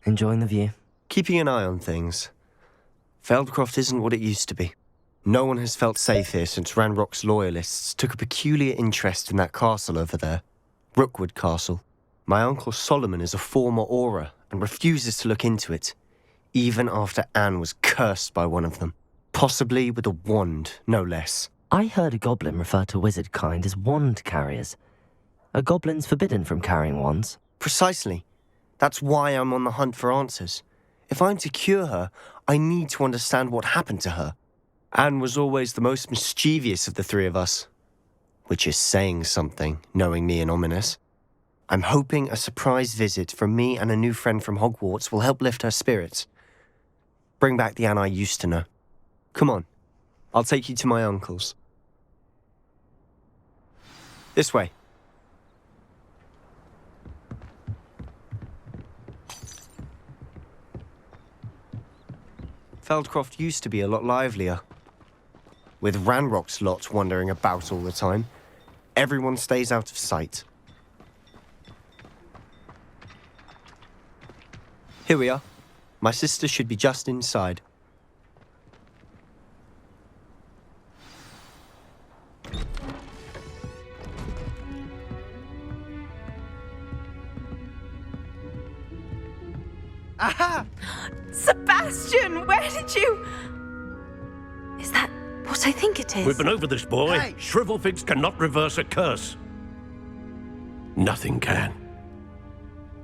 Enjoying the view? Keeping an eye on things. Feldcroft isn't what it used to be. No one has felt safe here since Ranrock's loyalists took a peculiar interest in that castle over there. Rookwood Castle. My uncle Solomon is a former Auror and refuses to look into it, even after Anne was cursed by one of them. Possibly with a wand, no less. I heard a goblin refer to wizard kind as wand carriers. Are goblins forbidden from carrying wands? Precisely. That's why I'm on the hunt for answers. If I'm to cure her, I need to understand what happened to her. Anne was always the most mischievous of the three of us. Which is saying something, knowing me and ominous. I'm hoping a surprise visit from me and a new friend from Hogwarts will help lift her spirits. Bring back the Anne I used to know. Come on, I'll take you to my uncle's. This way. Feldcroft used to be a lot livelier. With Ranrock's lot wandering about all the time, everyone stays out of sight. Here we are. My sister should be just inside. Aha! Sebastian, where did you... Is that what I think it is? We've been over this, boy. Hey. Shrivelfigs cannot reverse a curse. Nothing can.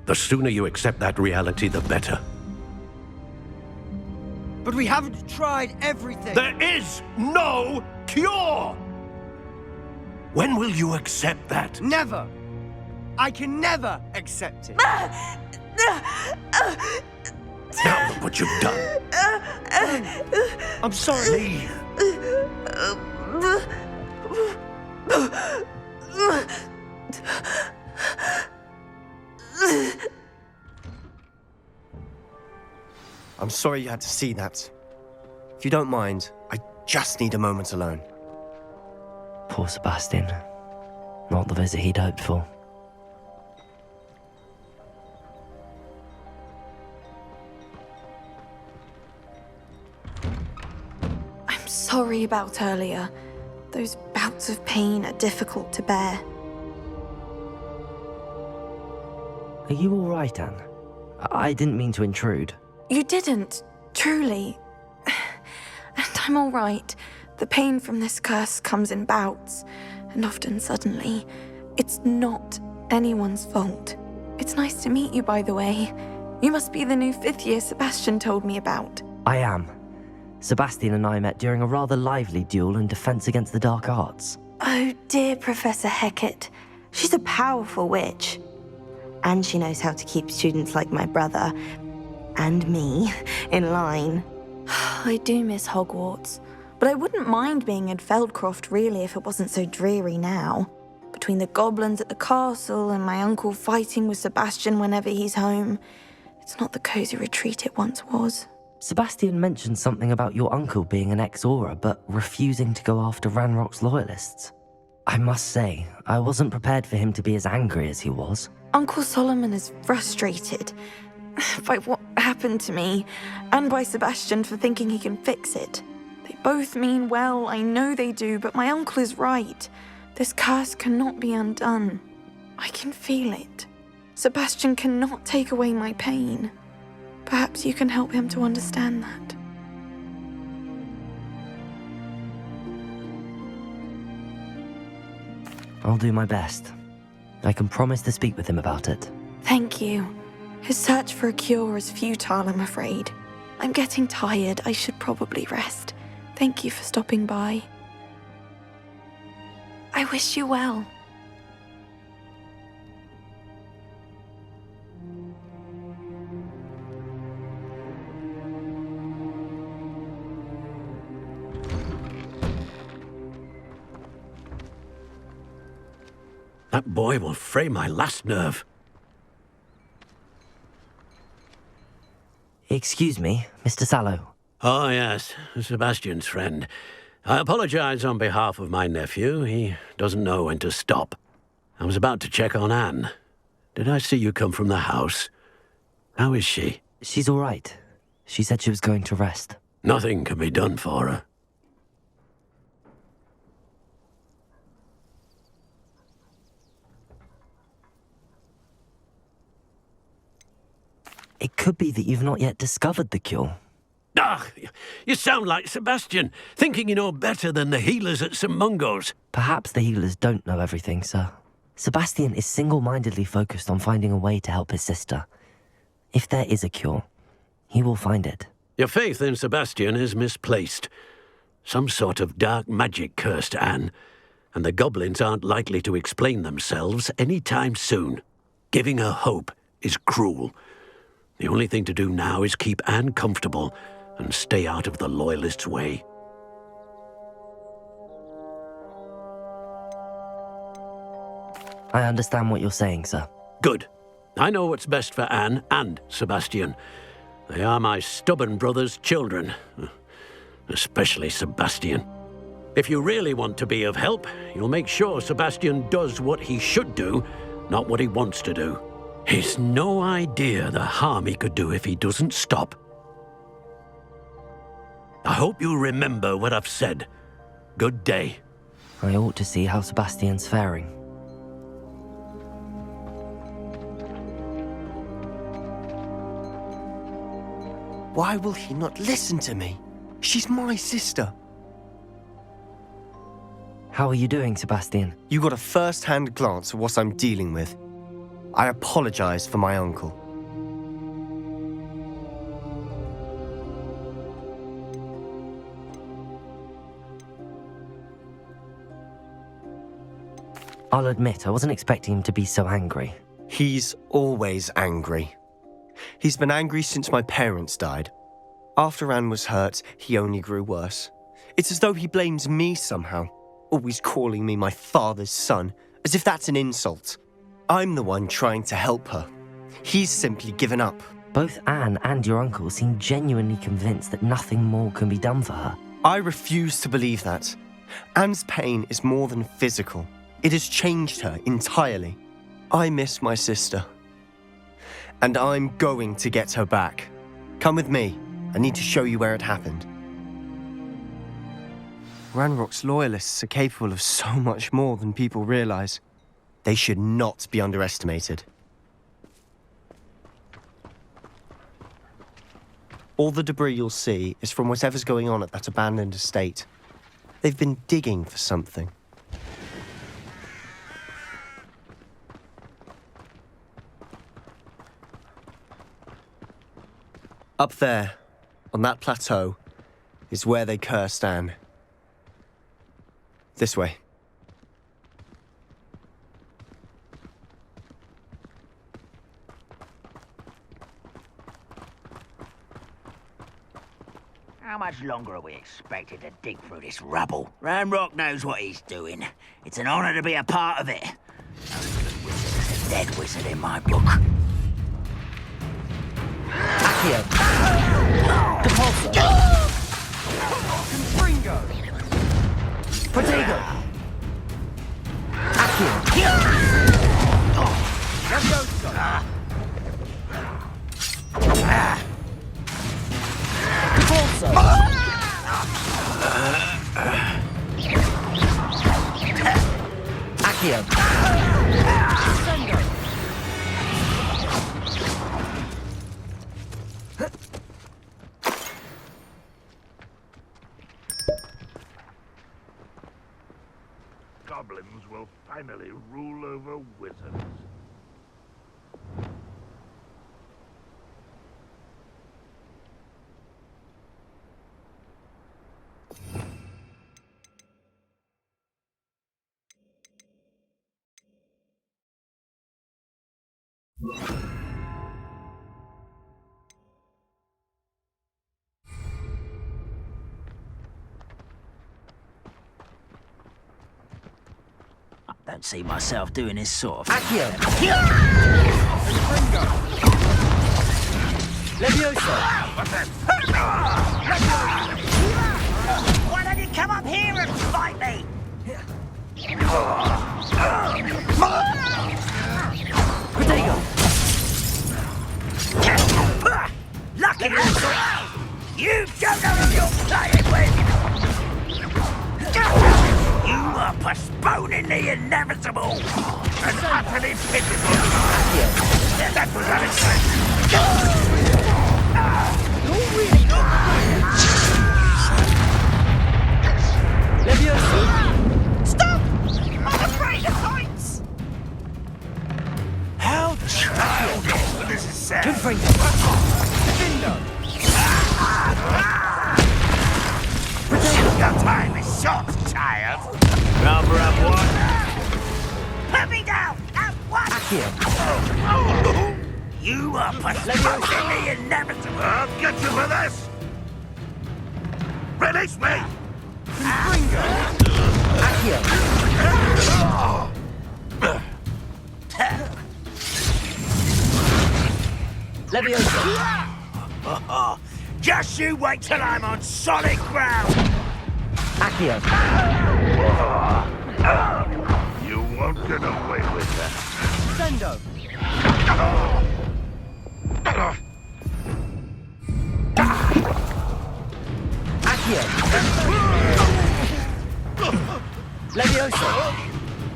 The sooner you accept that reality, the better. But we haven't tried everything. There is no cure! When will you accept that? Never. I can never accept it. Now look what you've done. I'm sorry. Leave. I'm sorry you had to see that. If you don't mind, I just need a moment alone. Poor Sebastian. Not the visit he'd hoped for. I'm sorry about earlier. Those bouts of pain are difficult to bear. Are you all right, Anne? I didn't mean to intrude. You didn't, truly. And I'm all right. The pain from this curse comes in bouts, and often suddenly. It's not anyone's fault. It's nice to meet you, by the way. You must be the new 5th year Sebastian told me about. I am. Sebastian and I met during a rather lively duel in Defense Against the Dark Arts. Oh dear, Professor Hecat. She's a powerful witch. And she knows how to keep students like my brother, and me, in line. I do miss Hogwarts, but I wouldn't mind being in Feldcroft really if it wasn't so dreary now. Between the goblins at the castle and my uncle fighting with Sebastian whenever he's home, it's not the cozy retreat it once was. Sebastian mentioned something about your uncle being an ex-Auror, but refusing to go after Ranrock's loyalists. I must say, I wasn't prepared for him to be as angry as he was. Uncle Solomon is frustrated by what happened to me, and by Sebastian for thinking he can fix it. They both mean well, I know they do, but my uncle is right. This curse cannot be undone. I can feel it. Sebastian cannot take away my pain. Perhaps you can help him to understand that. I'll do my best. I can promise to speak with him about it. Thank you. His search for a cure is futile, I'm afraid. I'm getting tired. I should probably rest. Thank you for stopping by. I wish you well. That boy will fray my last nerve. Excuse me, Mr. Sallow. Oh, yes, Sebastian's friend. I apologize on behalf of my nephew. He doesn't know when to stop. I was about to check on Anne. Did I see you come from the house? How is she? She's all right. She said she was going to rest. Nothing can be done for her. It could be that you've not yet discovered the cure. Ah, you sound like Sebastian, thinking you know better than the healers at St. Mungo's. Perhaps the healers don't know everything, sir. Sebastian is single-mindedly focused on finding a way to help his sister. If there is a cure, he will find it. Your faith in Sebastian is misplaced. Some sort of dark magic cursed Anne, and the goblins aren't likely to explain themselves any time soon. Giving her hope is cruel. The only thing to do now is keep Anne comfortable and stay out of the Loyalists' way. I understand what you're saying, sir. Good. I know what's best for Anne and Sebastian. They are my stubborn brother's children. Especially Sebastian. If you really want to be of help, you'll make sure Sebastian does what he should do, not what he wants to do. He's no idea the harm he could do if he doesn't stop. I hope you remember what I've said. Good day. I ought to see how Sebastian's faring. Why will he not listen to me? She's my sister. How are you doing, Sebastian? You got a first-hand glance at what I'm dealing with. I apologize for my uncle. I'll admit, I wasn't expecting him to be so angry. He's always angry. He's been angry since my parents died. After Anne was hurt, he only grew worse. It's as though he blames me somehow, always calling me my father's son, as if that's an insult. I'm the one trying to help her. He's simply given up. Both Anne and your uncle seem genuinely convinced that nothing more can be done for her. I refuse to believe that. Anne's pain is more than physical. It has changed her entirely. I miss my sister. And I'm going to get her back. Come with me. I need to show you where it happened. Ranrock's loyalists are capable of so much more than people realize. They should not be underestimated. All the debris you'll see is from whatever's going on at that abandoned estate. They've been digging for something. Up there, on that plateau, is where they cursed Anne. This way. How much longer are we expected to dig through this rubble? Ranrock knows what he's doing. It's an honor to be a part of it. No good wizard is a dead wizard in my book. Accio. Depulso. Confringo. Protego. Accio. Let's go, Scott. Depulso. Accio. Sendo. Goblins will finally rule over wizards. Don't see myself doing this sort of Accio. Levioso. Why don't you come up here and fight me? Protego. inevitable and utterly pitiful. That was unexpected. Stop! I'm afraid of heights! How childish this is sad. Your time is short, child. Number up one. Put me down at once. You are positively inevitable. I'll get you for this. Release me. Just you wait till I'm on solid ground. You won't get away with that. Sendo!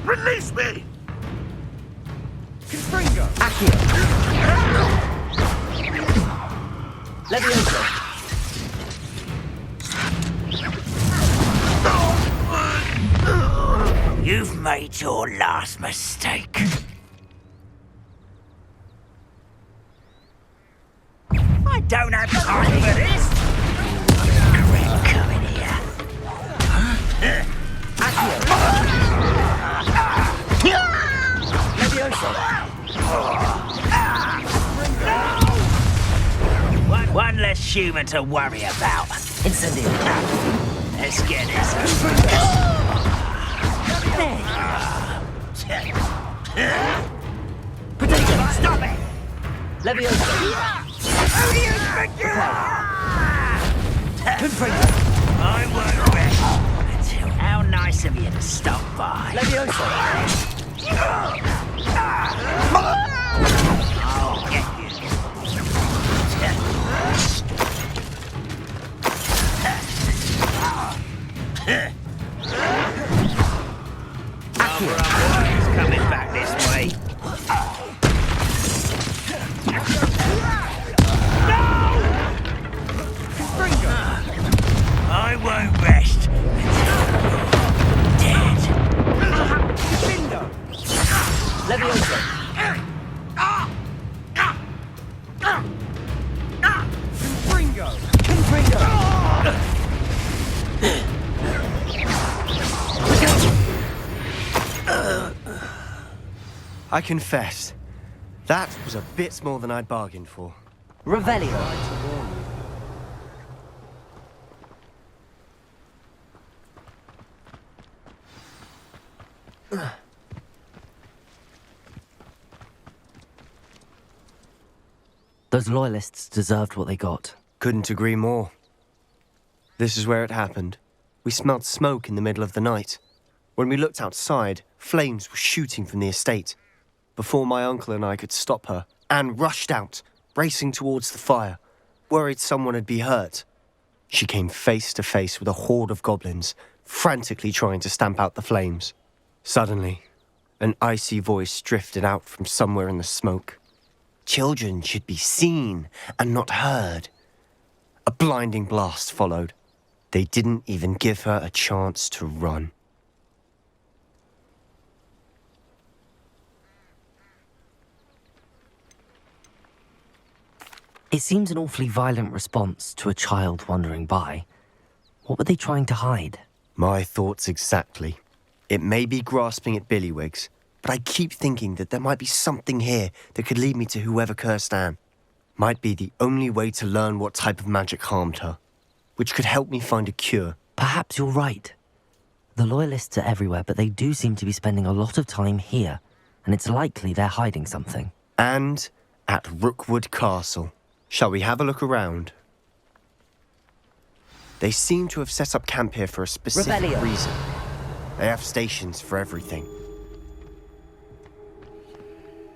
Release me! Confringo! You've made your last mistake. I don't have time for this. Grim coming here. One less human to worry about. Incendio. Let's get this over. Stop it! Leviosa. Who do you think you are? I won't rest until. How nice of you to stop by. Leviosa. I'll get you. He's coming back this way. I won't rest until you're dead. Leviosa. Confringo! I confess, that was a bit more than I'd bargained for. Revelio. Those loyalists deserved what they got. Couldn't agree more. This is where it happened. We smelled smoke in the middle of the night. When we looked outside, flames were shooting from the estate. Before my uncle and I could stop her, Anne rushed out, racing towards the fire, worried someone had been hurt. She came face to face with a horde of goblins, frantically trying to stamp out the flames. Suddenly, an icy voice drifted out from somewhere in the smoke. Children should be seen and not heard. A blinding blast followed. They didn't even give her a chance to run. It seems an awfully violent response to a child wandering by. What were they trying to hide? My thoughts exactly. It may be grasping at Billywigs, but I keep thinking that there might be something here that could lead me to whoever cursed Anne. Might be the only way to learn what type of magic harmed her, which could help me find a cure. Perhaps you're right. The Loyalists are everywhere, but they do seem to be spending a lot of time here, and it's likely they're hiding something. And at Rookwood Castle. Shall we have a look around? They seem to have set up camp here for a specific Revelio. reason. They have stations for everything.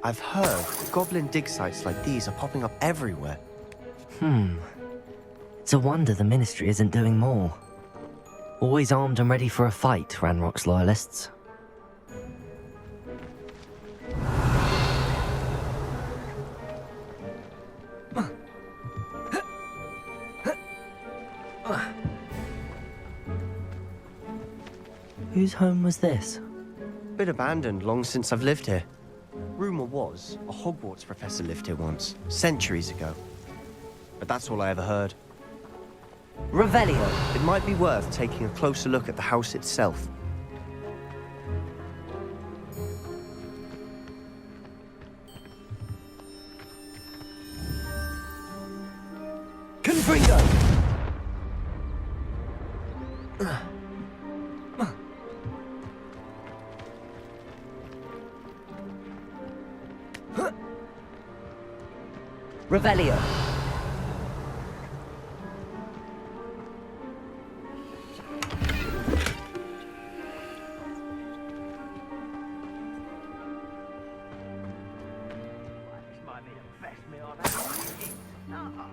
I've heard goblin dig sites like these are popping up everywhere. It's a wonder the Ministry isn't doing more. Always armed and ready for a fight, Ranrock's Loyalists. Whose home was this? Been abandoned long since I've lived here. Rumour was, a Hogwarts professor lived here once, centuries ago. But that's all I ever heard. Revelio. It might be worth taking a closer look at the house itself. Confringo! Revelio.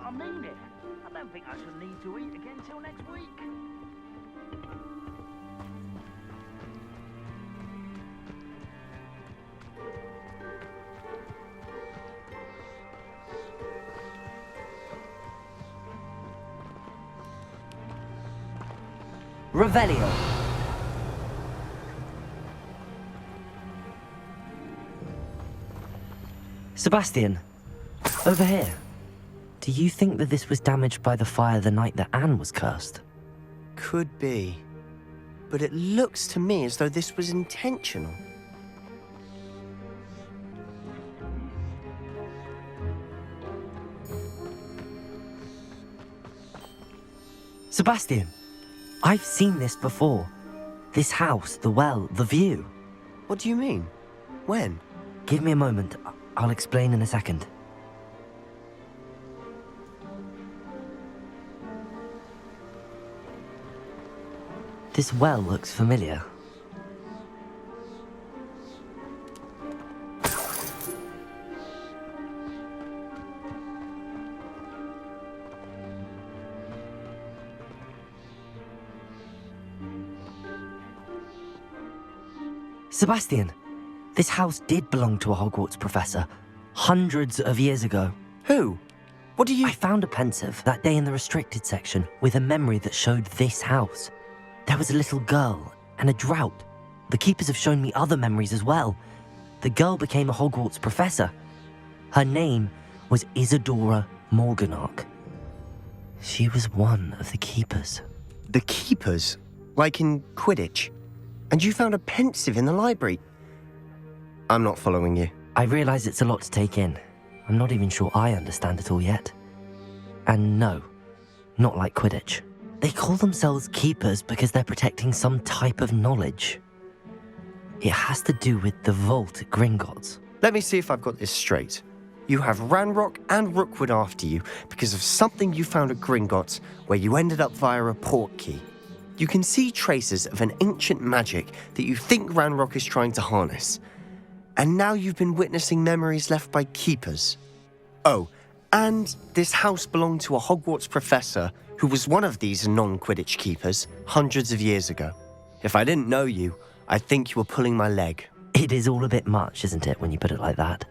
I mean it. I don't think I shall need to eat again till next week. Revelio. Sebastian, over here. Do you think that this was damaged by the fire the night that Anne was cursed? Could be. But it looks to me as though this was intentional. Sebastian, I've seen this before. This house, the well, the view. What do you mean? When? Give me a moment. I'll explain in a second. This well looks familiar. Sebastian, this house did belong to a Hogwarts professor, hundreds of years ago. Who? What do you... I found a pensive that day in the restricted section with a memory that showed this house. There was a little girl and a drought. The keepers have shown me other memories as well. The girl became a Hogwarts professor. Her name was Isadora Morganach. She was one of the keepers. The keepers? Like in Quidditch? And you found a pensive in the library? I'm not following you. I realize it's a lot to take in. I'm not even sure I understand it all yet. And no, not like Quidditch. They call themselves keepers because they're protecting some type of knowledge. It has to do with the vault at Gringotts. Let me see if I've got this straight. You have Ranrock and Rookwood after you because of something you found at Gringotts where you ended up via a portkey. You can see traces of an ancient magic that you think Ranrock is trying to harness. And now you've been witnessing memories left by keepers. Oh, and this house belonged to a Hogwarts professor who was one of these non-Quidditch keepers hundreds of years ago. If I didn't know you, I'd think you were pulling my leg. It is all a bit much, isn't it, when you put it like that?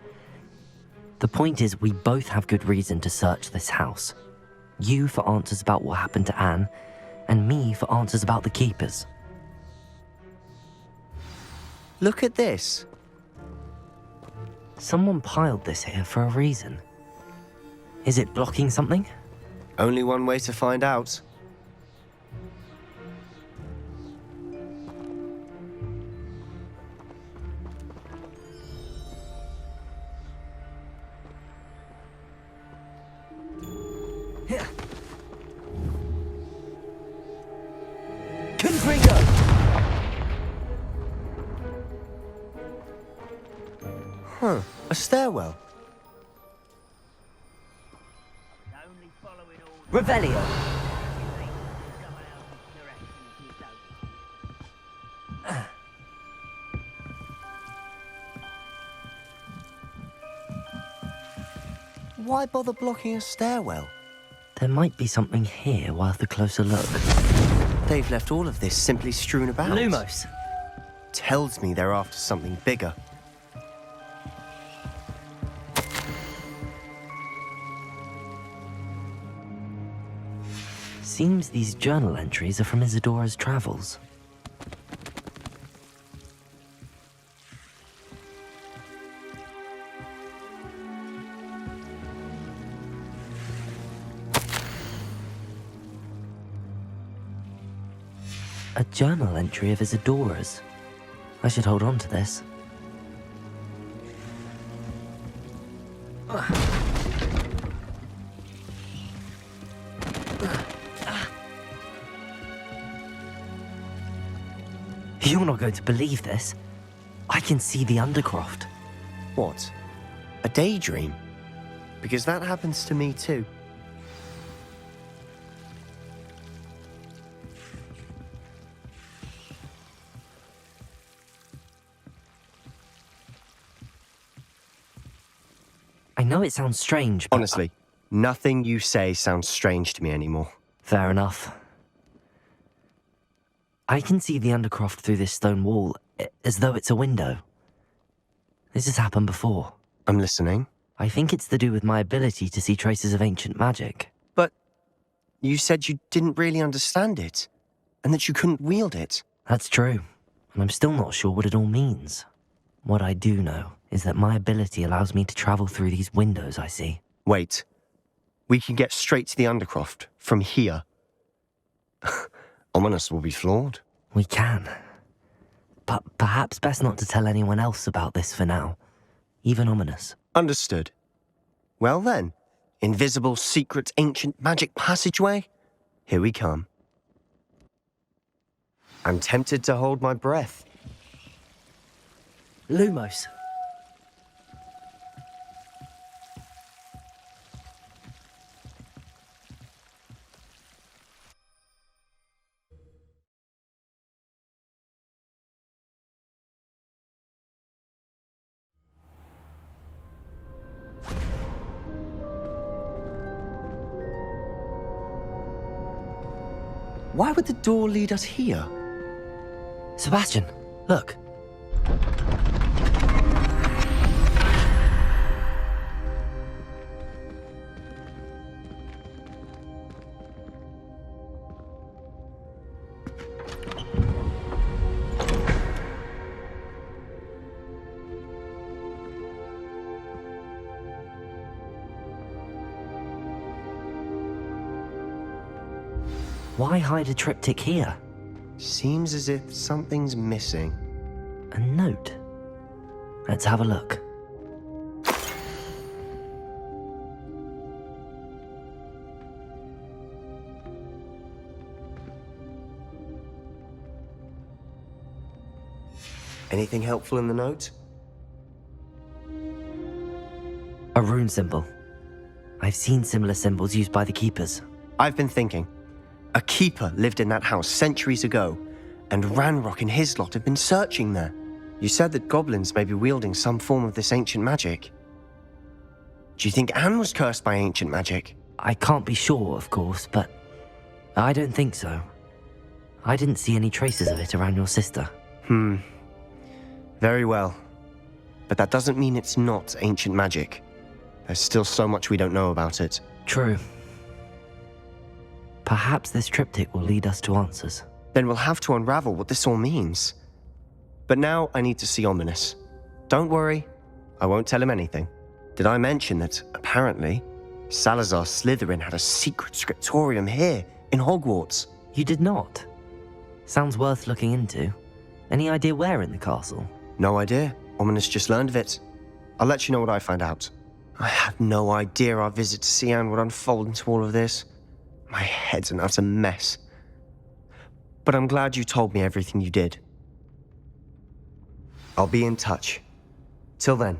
The point is, we both have good reason to search this house. You for answers about what happened to Anne, and me for answers about the keepers. Look at this. Someone piled this here for a reason. Is it blocking something? Only one way to find out. Confringo! Huh, a stairwell. Revelio! Why bother blocking a stairwell? There might be something here worth a closer look. They've left all of this simply strewn about. Lumos! Tells me they're after something bigger. Seems these journal entries are from Isadora's travels. A journal entry of his adorers. I should hold on to this. You're not going to believe this. I can see the Undercroft. What? A daydream? Because that happens to me too. I know it sounds strange, but... Honestly, nothing you say sounds strange to me anymore. Fair enough. I can see the Undercroft through this stone wall, as though it's a window. This has happened before. I'm listening. I think it's to do with my ability to see traces of ancient magic. But you said you didn't really understand it, and that you couldn't wield it. That's true, and I'm still not sure what it all means. What I do know is that my ability allows me to travel through these windows I see. Wait. We can get straight to the Undercroft from here. Ominous will be floored. We can. But perhaps best not to tell anyone else about this for now. Even Ominous. Understood. Well then, invisible, secret, ancient magic passageway? Here we come. I'm tempted to hold my breath. Lumos. Why would the door lead us here? Sebastian, look. Why hide a triptych here? Seems as if something's missing. A note. Let's have a look. Anything helpful in the note? A rune symbol. I've seen similar symbols used by the keepers. I've been thinking. A keeper lived in that house centuries ago, and Ranrock and his lot have been searching there. You said that goblins may be wielding some form of this ancient magic. Do you think Anne was cursed by ancient magic? I can't be sure, of course, but I don't think so. I didn't see any traces of it around your sister. Very well. But that doesn't mean it's not ancient magic. There's still so much we don't know about it. True. Perhaps this triptych will lead us to answers. Then we'll have to unravel what this all means. But now I need to see Ominous. Don't worry, I won't tell him anything. Did I mention that, apparently, Salazar Slytherin had a secret scriptorium here, in Hogwarts? You did not? Sounds worth looking into. Any idea where in the castle? No idea. Ominous just learned of it. I'll let you know what I find out. I had no idea our visit to see Anne would unfold into all of this. My head's an utter mess. But I'm glad you told me everything you did. I'll be in touch. Till then.